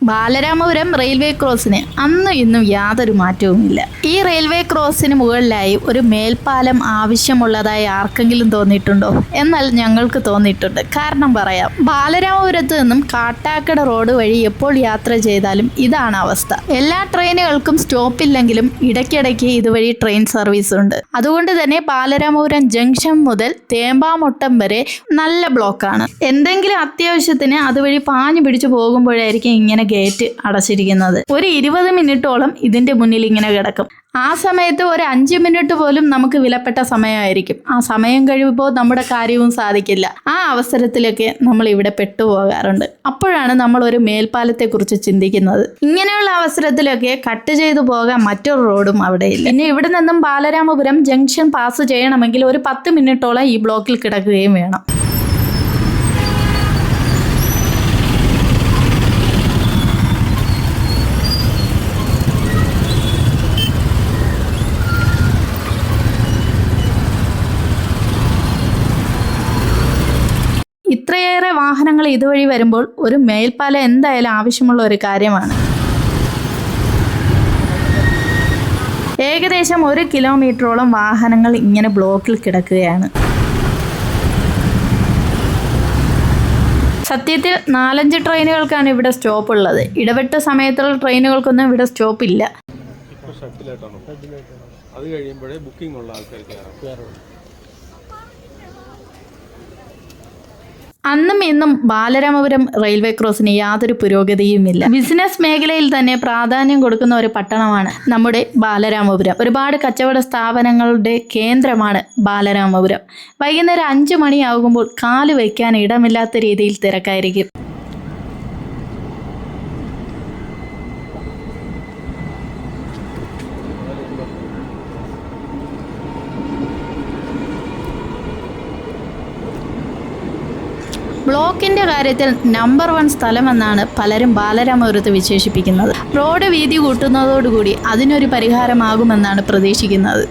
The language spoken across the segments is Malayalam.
ബാലരാമപുരം റെയിൽവേ ക്രോസിന് അന്നും ഇന്നും യാതൊരു മാറ്റവുമില്ല. ഈ റെയിൽവേ ക്രോസിന് മുകളിലായി ഒരു മേൽപ്പാലം ആവശ്യമുള്ളതായി ആർക്കെങ്കിലും തോന്നിയിട്ടുണ്ടോ? എന്നാൽ ഞങ്ങൾക്ക് തോന്നിയിട്ടുണ്ട്. കാരണം പറയാം. ബാലരാമപുരത്ത് നിന്നും കാട്ടാക്കട റോഡ് വഴി എപ്പോൾ യാത്ര ചെയ്താലും ഇതാണ് അവസ്ഥ. എല്ലാ ട്രെയിനുകൾക്കും സ്റ്റോപ്പില്ലെങ്കിലും ഇടയ്ക്കിടയ്ക്ക് ഇതുവഴി ട്രെയിൻ സർവീസ് ഉണ്ട്. അതുകൊണ്ട് തന്നെ ബാലരാമപുരം ജംഗ്ഷൻ മുതൽ തേമ്പാമുട്ടം വരെ നല്ല ബ്ലോക്കാണ്. എന്തെങ്കിലും അത്യാവശ്യത്തിന് അതുവഴി പാഞ്ഞു പിടിച്ചു പോകുമ്പോഴായിരിക്കും ഇങ്ങനെ ഗേറ്റ് അടച്ചിരിക്കുന്നത്. ഒരു 20 മിനിറ്റോളം ഇതിന്റെ മുന്നിൽ ഇങ്ങനെ കിടക്കും. ആ സമയത്ത് ഒരു 5 മിനിറ്റ് പോലും നമുക്ക് വിലപ്പെട്ട സമയമായിരിക്കും. ആ സമയം കഴിയുമ്പോൾ നമ്മുടെ കാര്യവും സാധിക്കില്ല. ആ അവസരത്തിലൊക്കെ നമ്മൾ ഇവിടെ പെട്ടുപോകാറുണ്ട്. അപ്പോഴാണ് നമ്മൾ ഒരു മേൽപ്പാലത്തെ കുറിച്ച് ചിന്തിക്കുന്നത്. ഇങ്ങനെയുള്ള അവസരത്തിലൊക്കെ കട്ട് ചെയ്തു പോകാൻ മറ്റൊരു റോഡും അവിടെയില്ല. പിന്നെ ഇവിടെ നിന്നും ബാലരാമപുരം ജംഗ്ഷൻ പാസ് ചെയ്യണമെങ്കിൽ ഒരു 10 മിനിറ്റോളം ഈ ബ്ലോക്കിൽ കിടക്കുകയും വേണം. ഇത്രയേറെ വാഹനങ്ങൾ ഇതുവഴി വരുമ്പോൾ ഒരു മേൽപ്പാലം എന്തായാലും ആവശ്യമുള്ള ഒരു കാര്യമാണ്. ഏകദേശം 1 കിലോമീറ്ററോളം വാഹനങ്ങൾ ഇങ്ങനെ ബ്ലോക്കിൽ കിടക്കുകയാണ്. സത്യത്തിൽ 4-5 ട്രെയിനുകൾക്കാണ് ഇവിടെ സ്റ്റോപ്പ് ഉള്ളത്. ഇടവിട്ട സമയത്തുള്ള ട്രെയിനുകൾക്കൊന്നും ഇവിടെ സ്റ്റോപ്പ് ഇല്ല. അത് കഴിയുമ്പോഴേ ബുക്കിംഗ് ഉള്ള ആൾക്കാർക്ക്. അന്നും ഇന്നും ബാലരാമപുരം റെയിൽവേ ക്രോസിന് യാതൊരു പുരോഗതിയുമില്ല. ബിസിനസ് മേഖലയിൽ തന്നെ പ്രാധാന്യം കൊടുക്കുന്ന ഒരു പട്ടണമാണ് നമ്മുടെ ബാലരാമപുരം. ഒരുപാട് കച്ചവട സ്ഥാപനങ്ങളുടെ കേന്ദ്രമാണ് ബാലരാമപുരം. വൈകുന്നേരം 5 മണിയാകുമ്പോൾ കാല് വയ്ക്കാൻ ഇടമില്ലാത്ത രീതിയിൽ തിരക്കായിരിക്കും. ബ്ലോക്കിന്റെ കാര്യത്തിൽ നമ്പർ 1 സ്ഥലമെന്നാണ് പലരും ബാലരാമപുരത്ത് വിശേഷിപ്പിക്കുന്നത്. റോഡ് വീതി കൂട്ടുന്നതോടുകൂടി അതിനൊരു പരിഹാരമാകുമെന്നാണ് പ്രതീക്ഷിക്കുന്നത്.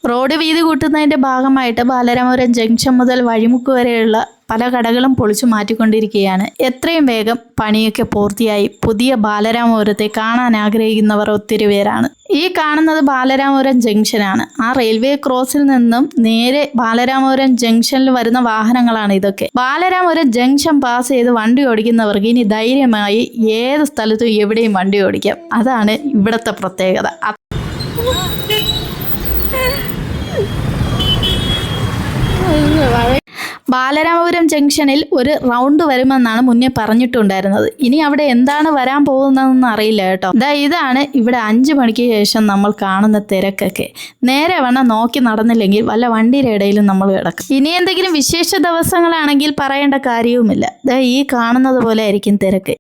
റോഡ് വീതി കൂട്ടുന്നതിൻ്റെ ഭാഗമായിട്ട് ബാലരാമപുരം ജംഗ്ഷൻ മുതൽ വഴിമുക്ക് വരെയുള്ള പല കടകളും പൊളിച്ചു മാറ്റിക്കൊണ്ടിരിക്കുകയാണ്. എത്രയും വേഗം പണിയൊക്കെ പൂർത്തിയായി പുതിയ ബാലരാമപുരത്തെ കാണാൻ ആഗ്രഹിക്കുന്നവർ ഒത്തിരി പേരാണ്. ഈ കാണുന്നത് ബാലരാമപുരം ജംഗ്ഷനാണ്. ആ റെയിൽവേ ക്രോസിൽ നിന്നും നേരെ ബാലരാമപുരം ജംഗ്ഷനിൽ വരുന്ന വാഹനങ്ങളാണ് ഇതൊക്കെ. ബാലരാമപുരം ജംഗ്ഷൻ പാസ് ചെയ്ത് വണ്ടി ഓടിക്കുന്നവർക്ക് ഇനി ധൈര്യമായി ഏത് സ്ഥലത്തും എവിടെയും വണ്ടി ഓടിക്കാം. അതാണ് ഇവിടുത്തെ പ്രത്യേകത. ബാലരാമപുരം ജംഗ്ഷനിൽ ഒരു റൗണ്ട് വരുമെന്നാണ് മുന്നേ പറഞ്ഞിട്ടുണ്ടായിരുന്നത്. ഇനി അവിടെ എന്താണ് വരാൻ പോകുന്നതെന്ന് അറിയില്ല കേട്ടോ. ഇതാണ് ഇവിടെ 5 മണിക്ക് ശേഷം നമ്മൾ കാണുന്ന തിരക്കൊക്കെ. നേരെ വേണം നോക്കി നടന്നില്ലെങ്കിൽ വല്ല വണ്ടിയുടെ ഇടയിലും നമ്മൾ കിടക്കും. ഇനി എന്തെങ്കിലും വിശേഷ ദിവസങ്ങളാണെങ്കിൽ പറയേണ്ട കാര്യവുമില്ല. ഈ കാണുന്നത് പോലെ ആയിരിക്കും തിരക്ക്.